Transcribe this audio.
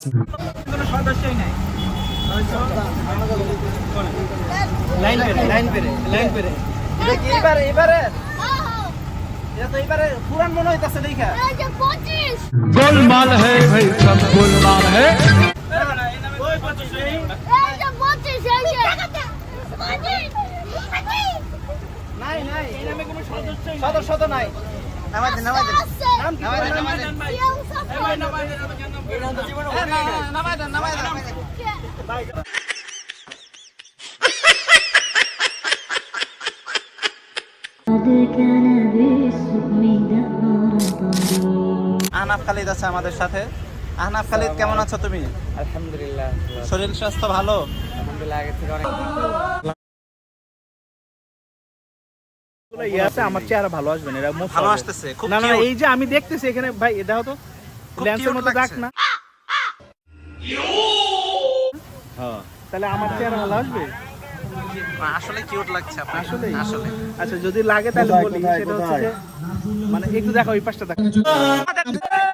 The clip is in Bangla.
কোনো সদস্যই নাই। লাইন পেরে এবারে এটা তো এবারে পুরান মনে হইতাছে দেখা। गोलमाल है भाई सब गोलमाल है। নাই এই নামে কোনো সদস্য নাই। নামাই দেন নাম কি? নামাই দেন ভাই। নামাই দেন ভাই। আহনাফ খালিদ আছে আমাদের সাথে। আহনাফ খালিদ, কেমন আছো তুমি? আলহামদুলিল্লাহ, শরীর স্বাস্থ্য ভালো? আলহামদুলিল্লাহ, আগের থেকে অনেক আমার চেহারা ভালো আসবে না, ভালো আসতেছে খুব। না cute। এই যে আমি দেখতেছি এখানে ভাই, দেখো তো খুব লেন্সের cute মতো দাগ লাগছে। না, হ্যাঁ, তাহলে আমার চেহারা ভালো আসবে আসলে কিউট লাগছে আপনাকে। আসলে। আসলে আচ্ছা যদি লাগে তাহলে বলি, সেটা হচ্ছে যে মানে একটু দেখো ওই পাশটা দেখো।